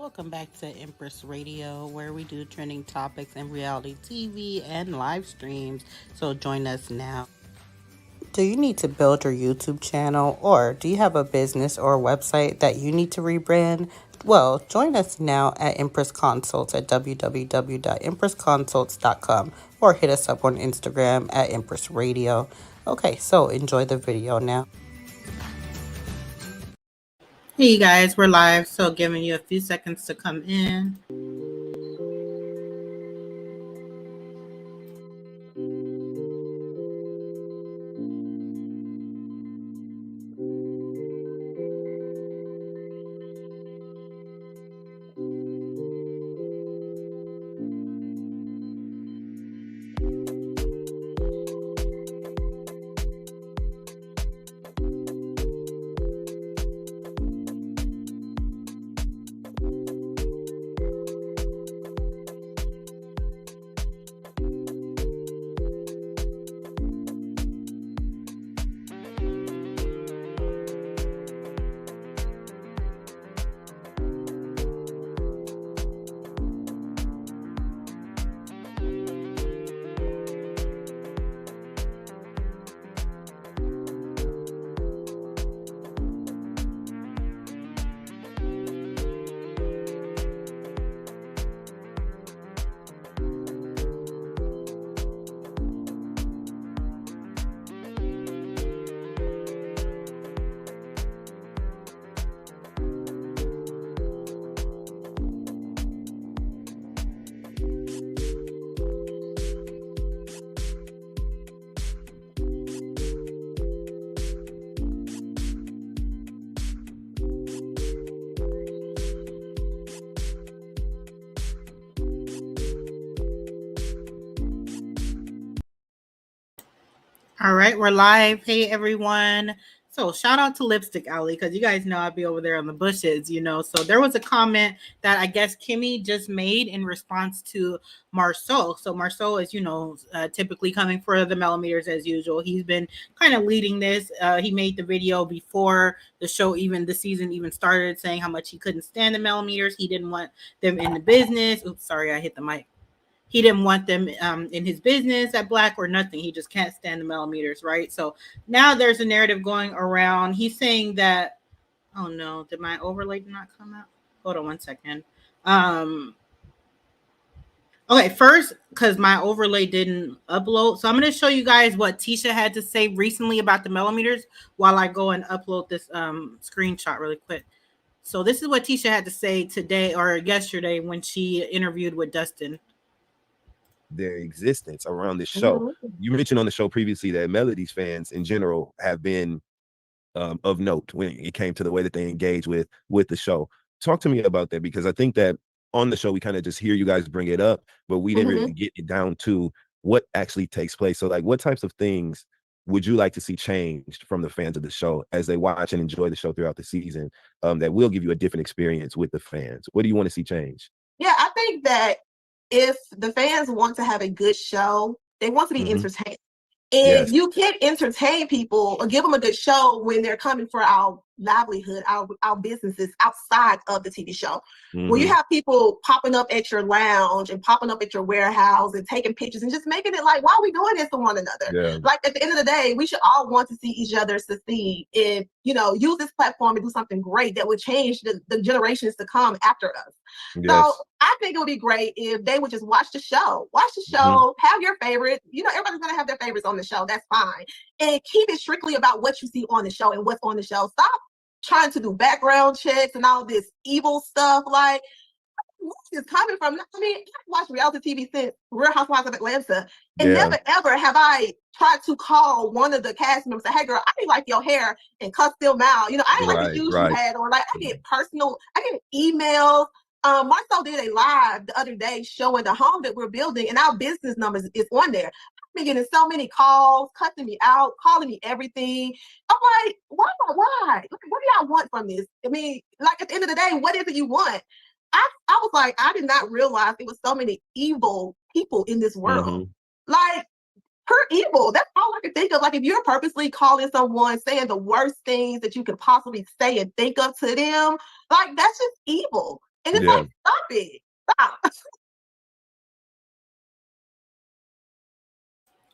Welcome back to Empress Radio, where we do trending topics in reality TV and live streams. So join us now. Do you need to build your YouTube channel, or do you have a business or a website that you need to rebrand? Well, join us now at Empress Consults at www.empressconsults.com or hit us up on Instagram at Empress Radio. Okay, so enjoy the video now. Hey, you guys, we're live, so giving you a few seconds to come in. All right, we're live. Hey, everyone. So shout out to Lipstick Alley, because you guys know I'd be over there on the bushes, So there was a comment that I guess Kimmi just made in response to Marsau. So Marsau is, typically coming for the Melometers as usual. He's been kind of leading this. He made the video before the show, even the season even started, saying how much he couldn't stand the Melometers. He didn't want them in the business. Oops, sorry, I hit the mic. He didn't want them in his business at Black or nothing. He just can't stand the Melometers, right? So now there's a narrative going around. He's saying that, oh no, did my overlay not come out? Hold on one second. Okay, first, because my overlay didn't upload. So I'm going to show you guys what Tisha had to say recently about the Melometers while I go and upload this screenshot really quick. So this is what Tisha had to say today or yesterday when she interviewed with Dustin. Their existence around this show. Mm-hmm. You mentioned on the show previously that Melody's fans in general have been of note when it came to the way that they engage with the show. Talk to me about that, because I think that on the show we kind of just hear you guys bring it up, but we didn't really get it down to what actually takes place. So like, what types of things would you like to see changed from the fans of the show as they watch and enjoy the show throughout the season, that will give you a different experience with the fans? What do you want to see change? Yeah, I think that if the fans want to have a good show, they want to be entertained. And you can't entertain people or give them a good show when they're coming for our livelihood, our businesses outside of the TV show. When you have people popping up at your lounge and popping up at your warehouse and taking pictures and just making it like, why are we doing this to one another? Yeah. Like at the end of the day, we should all want to see each other succeed and, use this platform to do something great that would change the generations to come after us. Yes. So I think it would be great if they would just watch the show, have your favorite, everybody's going to have their favorites on the show. That's fine. And keep it strictly about what you see on the show and what's on the show. Stop trying to do background checks and all this evil stuff. Like, where is coming from? I mean, I've watched reality TV since Real Housewives of Atlanta, and never ever have I tried to call one of the cast members and say, hey girl, I didn't like your hair and cuss them out. I didn't like the shoes you had on. Like, I get emails. Marsau did a live the other day showing the home that we're building, and our business numbers is on there. I've been getting so many calls, cutting me out, calling me everything. I'm like, why? Like, what do y'all want from this? I mean, like, at the end of the day, what is it you want? I was like, I did not realize there was so many evil people in this world. Like, pure evil. That's all I could think of. Like, if you're purposely calling someone, saying the worst things that you could possibly say and think of to them, like, that's just evil. And it's like, stop it. Stop.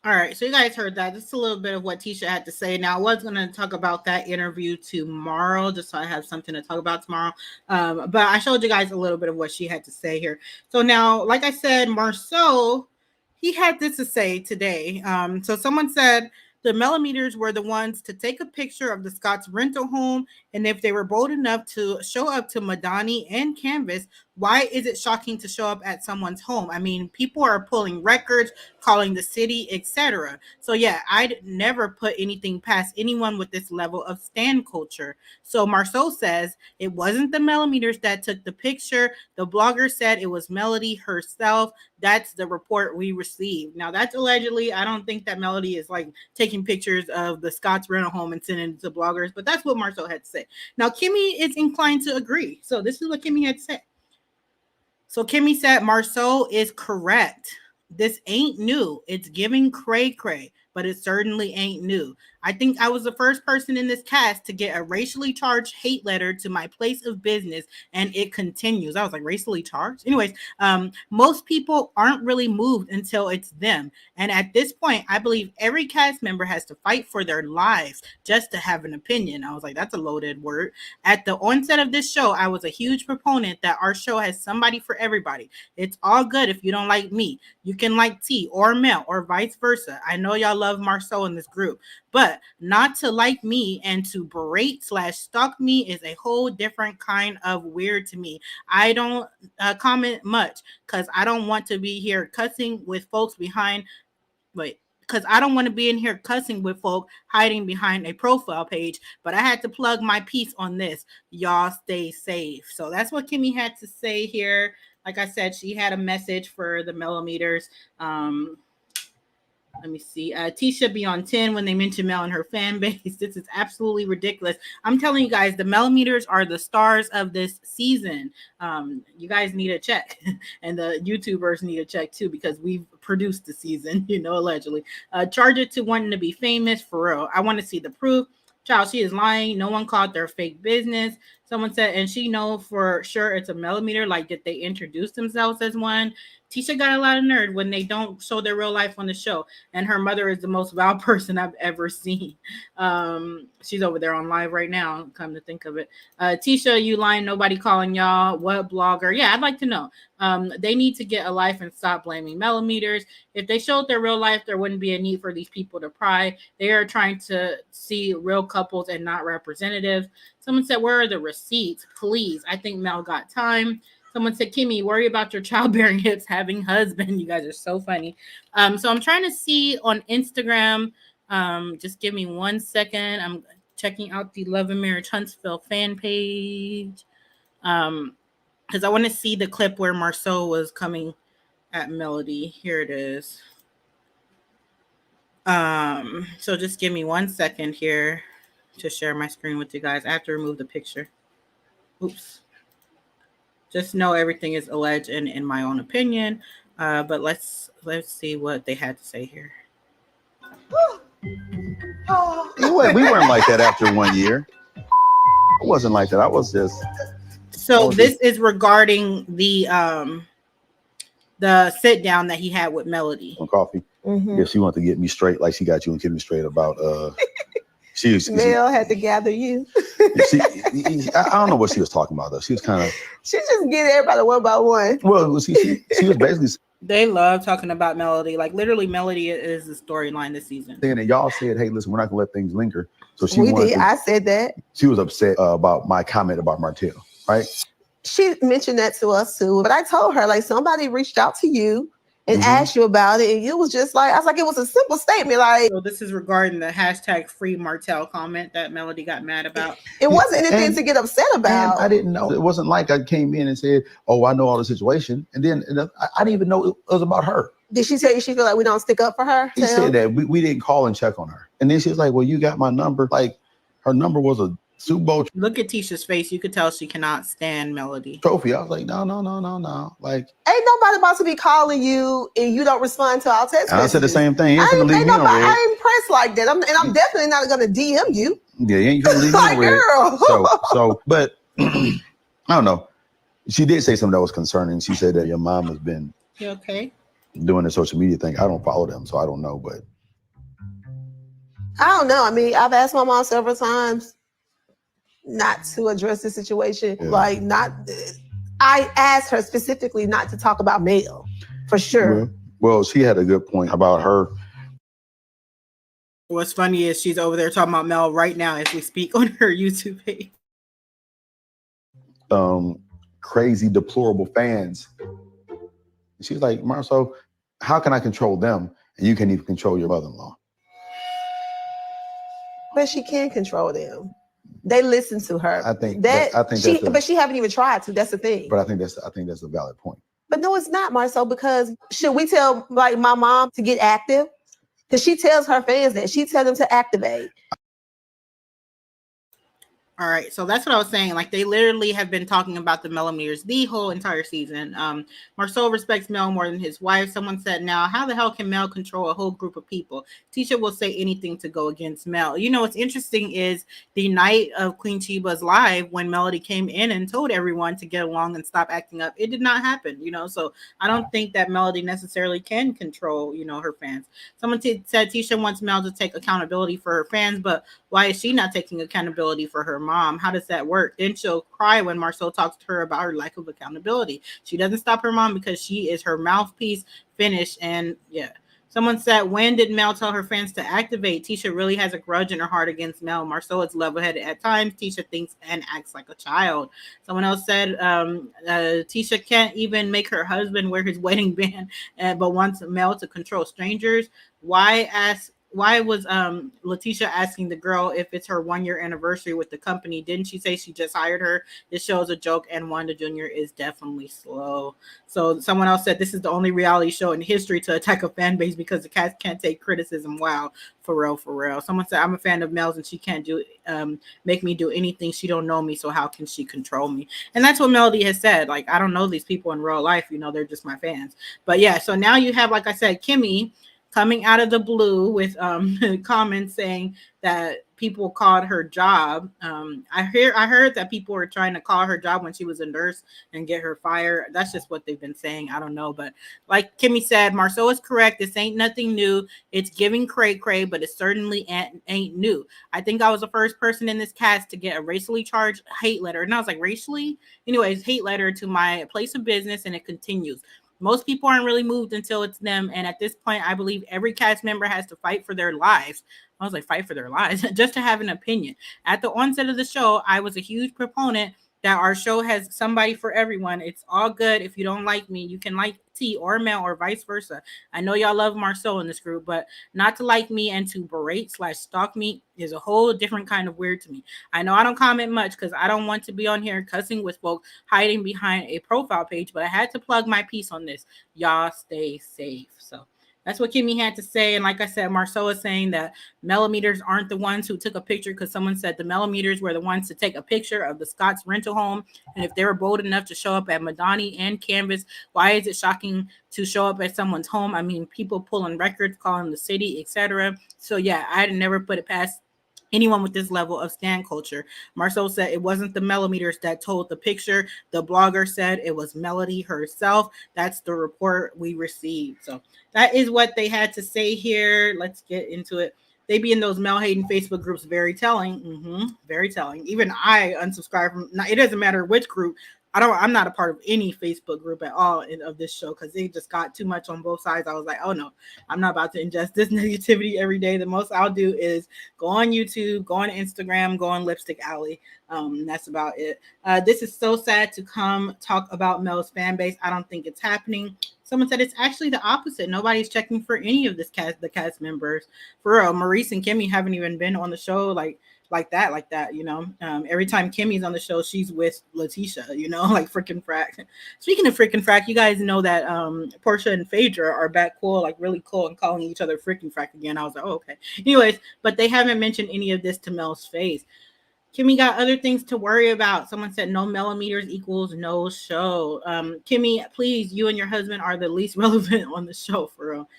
All right, so you guys heard that. Just a little bit of what Tisha had to say. Now, I was going to talk about that interview tomorrow, just so I have something to talk about tomorrow. But I showed you guys a little bit of what she had to say here. So now, like I said, Marsau, he had this to say today. So someone said the Melometers were the ones to take a picture of the Scott's rental home, and if they were bold enough to show up to Madani and Canvas, why is it shocking to show up at someone's home? I mean, people are pulling records, calling the city, etc. So yeah, I'd never put anything past anyone with this level of stan culture. So Marsau says it wasn't the Melometers that took the picture. The blogger said it was Melody herself. That's the report we received. Now that's allegedly. I don't think that Melody is like taking pictures of the Scott's rental home and sending it to bloggers, but that's what Marsau had to say. Now Kimmi is inclined to agree. So this is what Kimmi had to say. So Kimmi said Marsau is correct. This ain't new. It's giving cray-cray, but it certainly ain't new. I think I was the first person in this cast to get a racially charged hate letter to my place of business, and it continues. I was like, racially charged? Anyways, most people aren't really moved until it's them. And at this point, I believe every cast member has to fight for their lives just to have an opinion. I was like, that's a loaded word. At the onset of this show, I was a huge proponent that our show has somebody for everybody. It's all good if you don't like me. You can like T or Mel or vice versa. I know y'all love Marsau in this group, but not to like me and to berate/stalk me is a whole different kind of weird to me. I don't comment much because I don't want to be here cussing with folks behind. Because I don't want to be in here cussing with folk hiding behind a profile page. But I had to plug my piece on this. Y'all stay safe. So that's what Kimmi had to say here. Like I said, she had a message for the Melometers. Let me see. Tisha be on 10 when they mention Mel and her fan base. This is absolutely ridiculous. I'm telling you guys, the Melometers are the stars of this season. You guys need a check. And the YouTubers need a check too, because we've produced the season, allegedly. Charge it to wanting to be famous for real. I want to see the proof. Child, she is lying. No one caught their fake business. Someone said, and she know for sure it's a Melometer. Like, did they introduce themselves as one? Tisha got a lot of nerd when they don't show their real life on the show. And her mother is the most vile person I've ever seen. She's over there on live right now, come to think of it. Tisha, you lying, nobody calling y'all. What blogger? Yeah, I'd like to know. They need to get a life and stop blaming Melometers. If they showed their real life, there wouldn't be a need for these people to pry. They are trying to see real couples and not representatives. Someone said, where are the receipts? Please. I think Mel got time. Someone said, Kimmi, worry about your childbearing hips having husband. You guys are so funny. So I'm trying to see on Instagram. Just give me 1 second. I'm checking out the Love and Marriage Huntsville fan page. Because I want to see the clip where Marsau was coming at Melody. Here it is. So just give me 1 second here to share my screen with you guys. I have to remove the picture. Oops. Just know everything is alleged and in my own opinion. But let's see what they had to say here. We weren't like that after 1 year. It wasn't like that. I was just. So this is regarding the sit down that he had with Melody. On coffee. Mm-hmm. Yeah, she wanted to get me straight, like she got you and Kimmi straight about. Mel had to gather you. I don't know what she was talking about though. She was kind of. She just get everybody one by one. Well, she was basically. They love talking about Melody. Like literally, Melody is the storyline this season. And y'all said, "Hey, listen, we're not gonna let things linger." So I said that. She was upset about my comment about Martell, right? She mentioned that to us too, but I told her like somebody reached out to you and asked you about it, and you was just like, I was like, it was a simple statement. Like, so this is regarding the hashtag free Martell comment that Melody got mad about. It wasn't anything to get upset about. I didn't know. It wasn't like I came in and said, "Oh, I know all the situation," and then I didn't even know it was about her. Did she tell you she feel like we don't stick up for her? He said that we didn't call and check on her, and then she was like, "Well, you got my number." Like her number was a Super Bowl. Look at Tisha's face. You could tell she cannot stand Melody. Trophy. I was like, no. Like, ain't nobody about to be calling you and you don't respond to our text messages. I said the same thing. I ain't pressed like that. I'm definitely not gonna DM you. Yeah, you ain't gonna leave me like, girl. So, but I don't know. She did say something that was concerning. She said that your mom has been doing the social media thing. I don't follow them, so I don't know, but I don't know. I mean, I've asked my mom several times not to address the situation. Like, I asked her specifically not to talk about Mel, for sure. Well, she had a good point about her. What's funny is she's over there talking about Mel right now as we speak on her YouTube page. Crazy, deplorable fans. She's like, Marsau, how can I control them and you can't even control your mother-in-law? But she can control them. They listen to her. I think but she haven't even tried to. That's the thing. But I think that's a valid point. But no, it's not, Marsau, because should we tell like my mom to get active? Because she tells her fans that. She tells them to activate. All right, so that's what I was saying. Like, they literally have been talking about the Melometers the whole entire season. Marsau respects Mel more than his wife. Someone said, now, how the hell can Mel control a whole group of people? Tisha will say anything to go against Mel. You know, what's interesting is the night of Queen Chiba's live, when Melody came in and told everyone to get along and stop acting up, it did not happen, you know? So I don't think that Melody necessarily can control, you know, her fans. Someone said Tisha wants Mel to take accountability for her fans, but why is she not taking accountability for her mom? How does that work? Then she'll cry when Marsau talks to her about her lack of accountability. She doesn't stop her mom because she is her mouthpiece. Finish. And yeah. Someone said, when did Mel tell her fans to activate? Tisha really has a grudge in her heart against Mel. Marsau is level-headed at times. Tisha thinks and acts like a child. Someone else said, Tisha can't even make her husband wear his wedding band, but wants Mel to control strangers. Why was Letitia asking the girl if it's her 1-year anniversary with the company? Didn't she say she just hired her? This show is a joke, and Wanda Jr. is definitely slow. So someone else said this is the only reality show in history to attack a fan base because the cast can't take criticism. Wow, for real. Someone said I'm a fan of Mel's and she can't make me do anything. She don't know me, so how can she control me? And that's what Melody has said. Like, I don't know these people in real life. You know, they're just my fans. But yeah, so now you have, like I said, Kimmi coming out of the blue with comments saying that people called her job. I heard that people were trying to call her job when she was a nurse and get her fired. That's just what they've been saying. I don't know. But like Kimmi said, Marsau is correct. This ain't nothing new. It's giving cray, but it certainly ain't new. I think I was the first person in this cast to get a racially charged hate letter. And I was like, racially? Anyways, hate letter to my place of business, and it continues. Most people aren't really moved until it's them. And at this point, I believe every cast member has to fight for their lives. I was like, fight for their lives, just to have an opinion. At the onset of the show, I was a huge proponent that our show has somebody for everyone. It's all good. If you don't like me, you can like T or Mel or vice versa. I know y'all love Marsau in this group, but not to like me and to berate/stalk me is a whole different kind of weird to me. I know I don't comment much because I don't want to be on here cussing with folk hiding behind a profile page, but I had to plug my piece on this. Y'all stay safe. So that's what Kimmi had to say. And like I said, Marsau is saying that Melometers aren't the ones who took a picture, because someone said the Melometers were the ones to take a picture of the Scott's rental home. And if they were bold enough to show up at Madani and Canvas, why is it shocking to show up at someone's home? I mean, people pulling records, calling the city, etc. So yeah, I'd never put it past anyone with this level of stan culture. Marsau said it wasn't the Melometers that told the picture. The blogger said it was Melody herself. That's the report we received. So that is what they had to say here. Let's get into it. They be in those Mel Hayden Facebook groups. Very telling. Very telling. Even I unsubscribe from. It doesn't matter which group. I'm not a part of any Facebook group at all of this show, because they just got too much on both sides. I was like, oh no, I'm not about to ingest this negativity every day. The most I'll do is go on YouTube, go on Instagram, go on Lipstick Alley. That's about it. This is so sad to come talk about Mel's fan base. I don't think it's happening. Someone said it's actually the opposite. Nobody's checking for any of the cast members. For real, Maurice and Kimmi haven't even been on the show like that, you know. Every time Kimmy's on the show, she's with Letitia, you know, like freaking frack. Speaking of freaking frack, you guys know that Portia and Phaedra are back cool, like really cool, and calling each other freaking frack again. I was like, oh, okay. Anyways, but they haven't mentioned any of this to Mel's face. Kimmi got other things to worry about. Someone said no Melometers equals no show. Kimmi, please, you and your husband are the least relevant on the show, for real.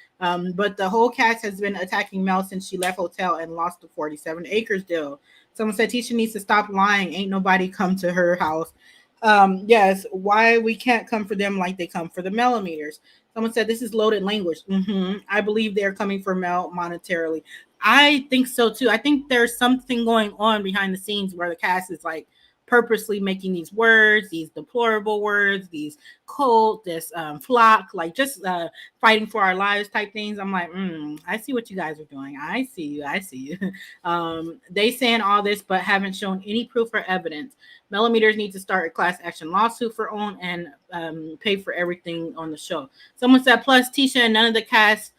But the whole cast has been attacking Mel since she left hotel and lost the 47 acres deal. Someone said Tisha needs to stop lying. Ain't nobody come to her house. Yes, why we can't come for them like they come for the Melometers. Someone said this is loaded language. I believe they're coming for Mel monetarily. I think so too. I think there's something going on behind the scenes where the cast is like purposely making these words, these deplorable words, these cult, this flock, like just fighting for our lives type things. I'm like, I see what you guys are doing. I see you. I see you. They saying all this, but haven't shown any proof or evidence. Melometers need to start a class action lawsuit for OWN and pay for everything on the show. Someone said, plus Tisha and none of the cast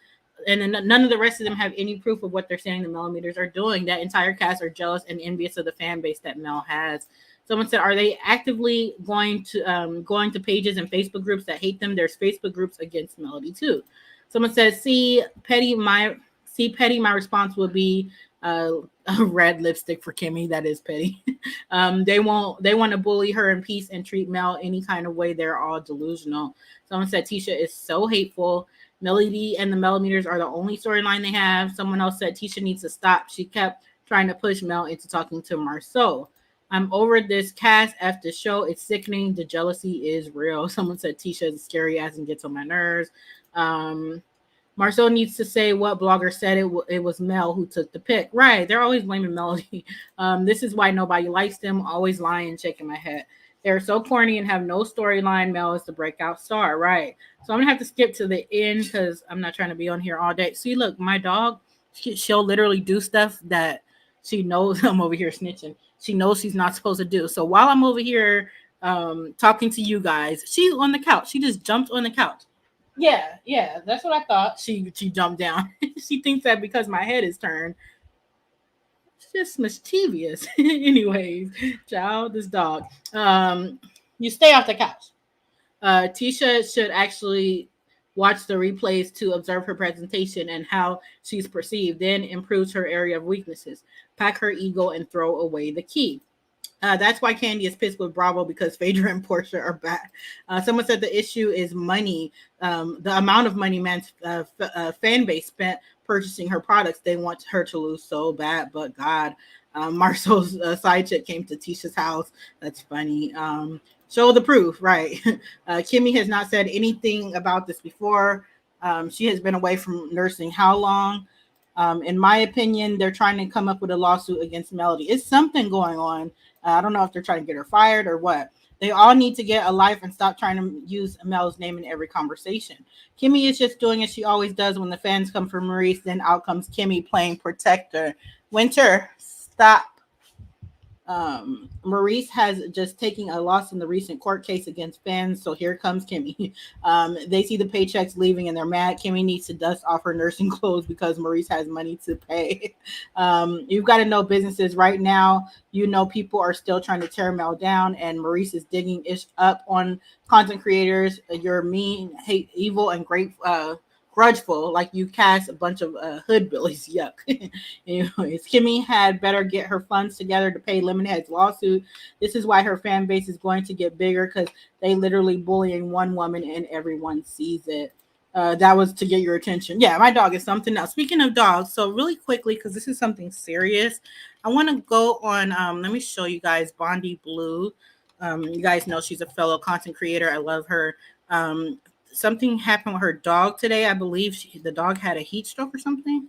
and none of the rest of them have any proof of what they're saying the Melometers are doing. That entire cast are jealous and envious of the fan base that Mel has. Someone said, are they actively going to pages and Facebook groups that hate them? There's Facebook groups against Melody too. Someone says, Petty, my response would be a red lipstick for Kimmi. That is petty. They want to bully her in peace and treat Mel any kind of way. They're all delusional. Someone said Tisha is so hateful. Melody and the Melometers are the only storyline they have. Someone else said Tisha needs to stop. She kept trying to push Mel into talking to Marsau. I'm over this cast after show. It's sickening. The jealousy is real. Someone said Tisha is scary ass and gets on my nerves. Marsau needs to say what blogger said it was Mel who took the pic. Right. They're always blaming Melody. This is why nobody likes them. Always lying, shaking my head. They're so corny and have no storyline. Mel is the breakout star. Right. So I'm going to have to skip to the end because I'm not trying to be on here all day. See, look, my dog, she'll literally do stuff that she knows I'm over here snitching. She knows she's not supposed to do. So while I'm over here talking to you guys, she's on the couch. She just jumped on the couch. Yeah, that's what I thought. She jumped down. She thinks that because my head is turned. It's just mischievous. Anyways, child, this dog. You stay off the couch. Tisha should actually watch the replays to observe her presentation and how she's perceived, then improves her area of weaknesses. Pack her ego and throw away the key. That's why Candy is pissed with Bravo because Phaedra and Portia are back. Someone said the issue is money. The amount of money man's fan base spent purchasing her products. They want her to lose so bad, but God. Marsau's side chick came to Tisha's house. That's funny. Show the proof, right? Kimmi has not said anything about this before. She has been away from nursing how long? In my opinion, they're trying to come up with a lawsuit against Melody. It's something going on. I don't know if they're trying to get her fired or what. They all need to get a life and stop trying to use Mel's name in every conversation. Kimmi is just doing as she always does when the fans come for Maurice. Then out comes Kimmi playing protector. Winter, stop. Maurice has just taken a loss in the recent court case against fans, so here comes Kimmi. They see the paychecks leaving and they're mad. Kimmi needs to dust off her nursing clothes because Maurice has money to pay. You've got to know businesses right now. You know people are still trying to tear Mel down, and Maurice is digging ish up on content creators. You're mean, hate, evil, and great. Grudgeful, like you cast a bunch of hoodbillies. Yuck. Anyways, Kimmi had better get her funds together to pay Lemonhead's lawsuit. This is why her fan base is going to get bigger because they literally bullying one woman and everyone sees it. That was to get your attention. Yeah, my dog is something else. Speaking of dogs, so really quickly, because this is something serious, I want to go on. Let me show you guys Bondi Blue. You guys know she's a fellow content creator. I love her. Something happened with her dog today. I believe the dog had a heat stroke or something.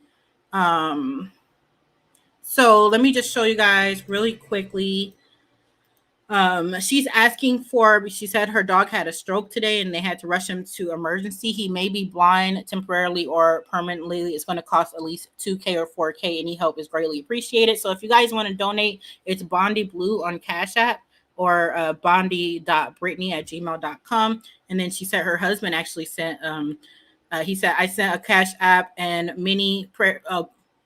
So let me just show you guys really quickly. She's asking for, she said her dog had a stroke today and they had to rush him to emergency. He may be blind temporarily or permanently. It's going to cost at least $2,000 or $4,000. Any help is greatly appreciated. So if you guys want to donate, it's Bondi Blue on Cash App or bondi.britney@gmail.com. And then she said her husband actually sent, he said, I sent a Cash App and many prayer,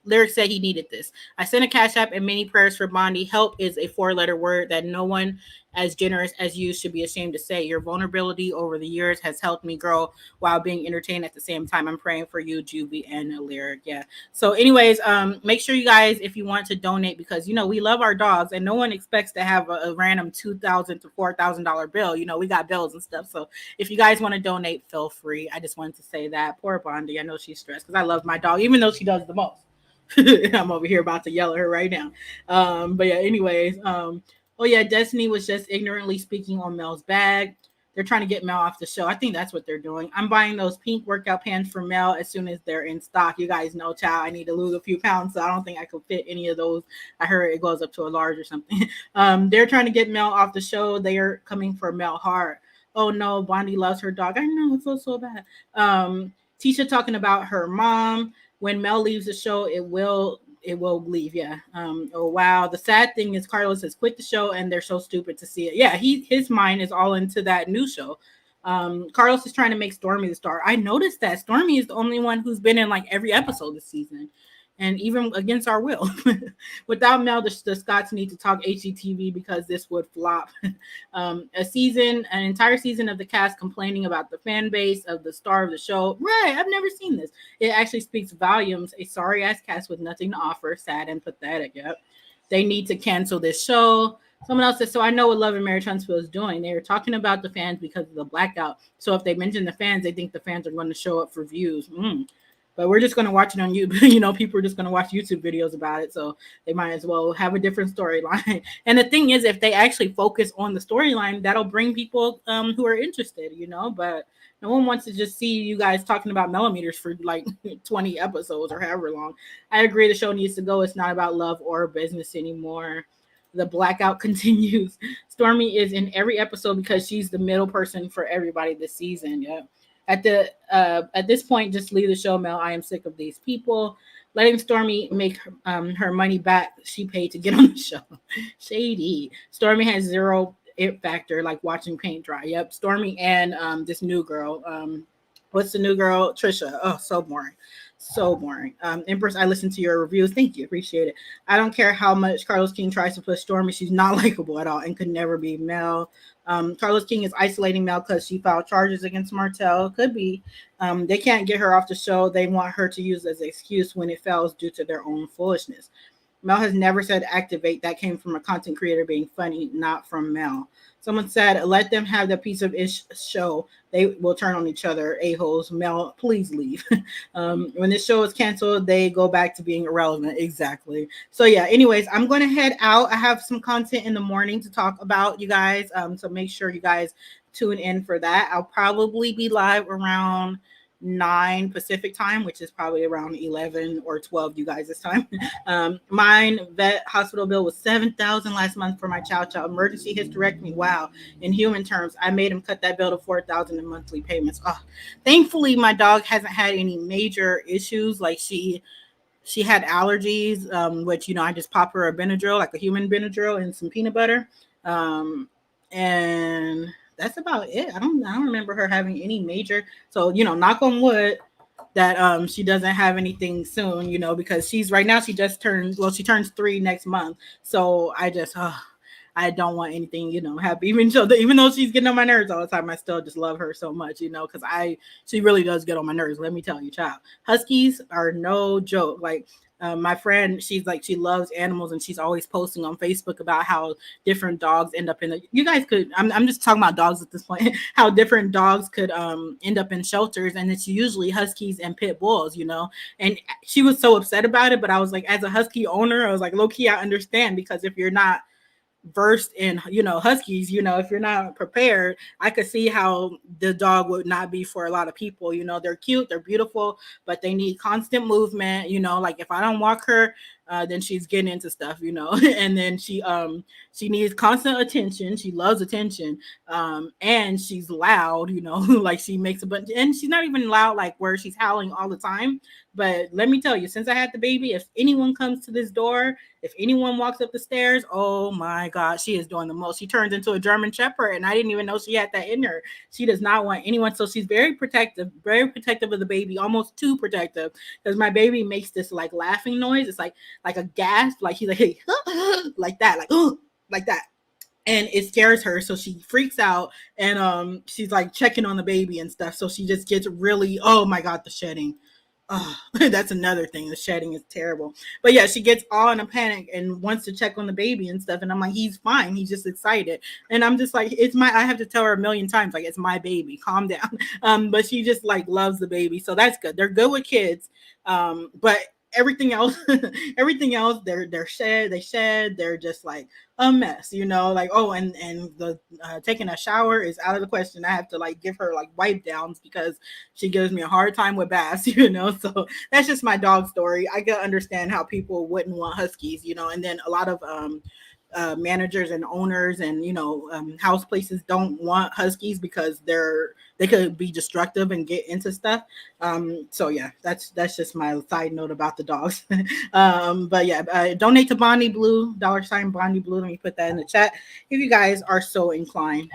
Lyric said he needed this. I sent a Cash App and many prayers for Bondi. Help is a 4-letter word that no one as generous as you should be ashamed to say. Your vulnerability over the years has helped me grow while being entertained at the same time. I'm praying for you, Juvie and Lyric. Yeah. So anyways, make sure you guys, if you want to donate, because, you know, we love our dogs and no one expects to have a random $2,000 to $4,000 bill. You know, we got bills and stuff. So if you guys want to donate, feel free. I just wanted to say that. Poor Bondi. I know she's stressed because I love my dog, even though she does the most. I'm over here about to yell at her right now. But yeah, anyways, Oh yeah, Destiny was just ignorantly speaking on Mel's bag. They're trying to get Mel off the show. I think that's what they're doing. I'm buying those pink workout pants for Mel as soon as they're in stock. You guys know, child, I need to lose a few pounds, so I don't think I could fit any of those. I heard it goes up to a large or something. They're trying to get Mel off the show. They are coming for Mel hard. Oh no, Bondi loves her dog. I know, it feels so bad. Tisha talking about her mom. When Mel leaves the show, it will leave. Yeah. Oh wow. The sad thing is Carlos has quit the show and they're so stupid to see it. Yeah, his mind is all into that new show. Carlos is trying to make Stormy the star. I noticed that Stormy is the only one who's been in like every episode this season, and even against our will. Without Mel, the Scots need to talk HGTV because this would flop. An entire season of the cast complaining about the fan base of the star of the show. Right, I've never seen this. It actually speaks volumes. A sorry ass cast with nothing to offer, sad and pathetic. Yep. They need to cancel this show. Someone else said, so I know what Love and Marriage Huntsville is doing. They are talking about the fans because of the blackout. So if they mention the fans, they think the fans are going to show up for views. But we're just going to watch it on YouTube. You know, people are just going to watch YouTube videos about it. So they might as well have a different storyline. And the thing is, if they actually focus on the storyline, that'll bring people who are interested, you know. But no one wants to just see you guys talking about Melometers for like 20 episodes or however long. I agree the show needs to go. It's not about love or business anymore. The blackout continues. Stormy is in every episode because she's the middle person for everybody this season. Yeah. At this point, just leave the show, Mel. I am sick of these people. Letting Stormy make her money back she paid to get on the show. Shady. Stormy has zero it factor, like watching paint dry. Yep. Stormy and this new girl. What's the new girl? Tisha. Oh, so boring. So boring. Empress, I listened to your reviews. Thank you. Appreciate it. I don't care how much Carlos King tries to push Stormy. She's not likable at all and could never be Mel. Carlos King is isolating Mel because she filed charges against Martell. Could be. They can't get her off the show. They want her to use as an excuse when it fails due to their own foolishness. Mel has never said activate. That came from a content creator being funny, not from Mel. Someone said, let them have the piece of ish show. They will turn on each other, a-holes. Mel, please leave. When this show is canceled, they go back to being irrelevant. Exactly. So yeah, anyways, I'm going to head out. I have some content in the morning to talk about, you guys. So make sure you guys tune in for that. I'll probably be live around 9 Pacific time, which is probably around 11 or 12 you guys this time. Mine vet hospital bill was $7,000 last month for my chow emergency hysterectomy. Wow. In human terms, I made him cut that bill to $4,000 in monthly payments. Oh, thankfully my dog hasn't had any major issues. Like she had allergies, which, you know, I just pop her a Benadryl, like a human Benadryl, and some peanut butter. And that's about it. I don't remember her having any major. So, you know, knock on wood that she doesn't have anything soon, you know, because she turns 3 next month. So I don't want anything, you know, happen. Even though she's getting on my nerves all the time, I still just love her so much, you know, because she really does get on my nerves. Let me tell you, child. Huskies are no joke. Like, my friend, she loves animals, and she's always posting on Facebook about how different dogs end up I'm just talking about dogs at this point, how different dogs could end up in shelters, and it's usually huskies and pit bulls, you know. And she was so upset about it, but I was like, as a husky owner, I was like, low key, I understand, because if you're not versed in, you know, huskies, you know, if you're not prepared, I could see how the dog would not be for a lot of people. You know, they're cute, they're beautiful, but they need constant movement, you know. Like if I don't walk her, then she's getting into stuff, you know. And then she needs constant attention. She loves attention, and she's loud, you know. Like she makes a bunch, and she's not even loud like where she's howling all the time. But let me tell you, since I had the baby, if anyone comes to this door, if anyone walks up the stairs, oh my God, she is doing the most. She turns into a German Shepherd, and I didn't even know she had that in her. She does not want anyone. So she's very protective of the baby, almost too protective, because my baby makes this like laughing noise. It's like a gasp, like he's like, hey, like that, like that. And it scares her, so she freaks out, and she's like checking on the baby and stuff. So she just gets really, oh my God, the shedding. Oh, that's another thing. The shedding is terrible. But yeah, she gets all in a panic and wants to check on the baby and stuff. And I'm like, he's fine. He's just excited. And I'm just like, I have to tell her a million times, like, it's my baby. Calm down. But she just like loves the baby. So that's good. They're good with kids. But everything else, everything else, they shed, they're just like a mess, you know, like, oh, and the taking a shower is out of the question. I have to like give her like wipe downs because she gives me a hard time with baths, you know. So that's just my dog story. I can understand how people wouldn't want huskies, you know. And then a lot of managers and owners and, you know, house places don't want huskies because they could be destructive and get into stuff. So yeah, that's just my side note about the dogs. But yeah, donate to Bonnie Blue, $ Bonnie Blue. Let me put that in the chat if you guys are so inclined.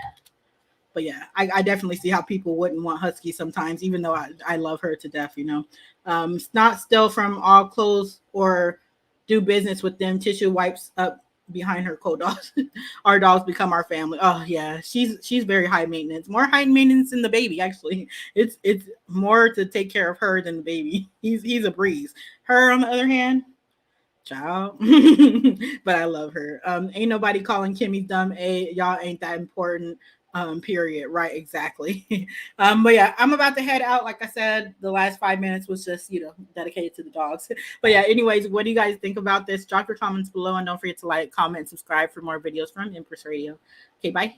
But yeah, I definitely see how people wouldn't want huskies sometimes, even though I love her to death, you know. Snot still from all clothes or do business with them. Tissue wipes up behind her co-dogs. Our dogs become our family. Oh yeah, she's very high maintenance, more high maintenance than the baby. Actually, it's more to take care of her than the baby. He's a breeze. Her on the other hand, child. But I love her. Ain't nobody calling Kimmy dumb. Y'all ain't that important. Period. Right, exactly. But yeah, I'm about to head out. Like I said, the last 5 minutes was just, you know, dedicated to the dogs. But yeah, anyways, what do you guys think about this? Drop your comments below and don't forget to like, comment, subscribe for more videos from Empress Radio. Okay, bye.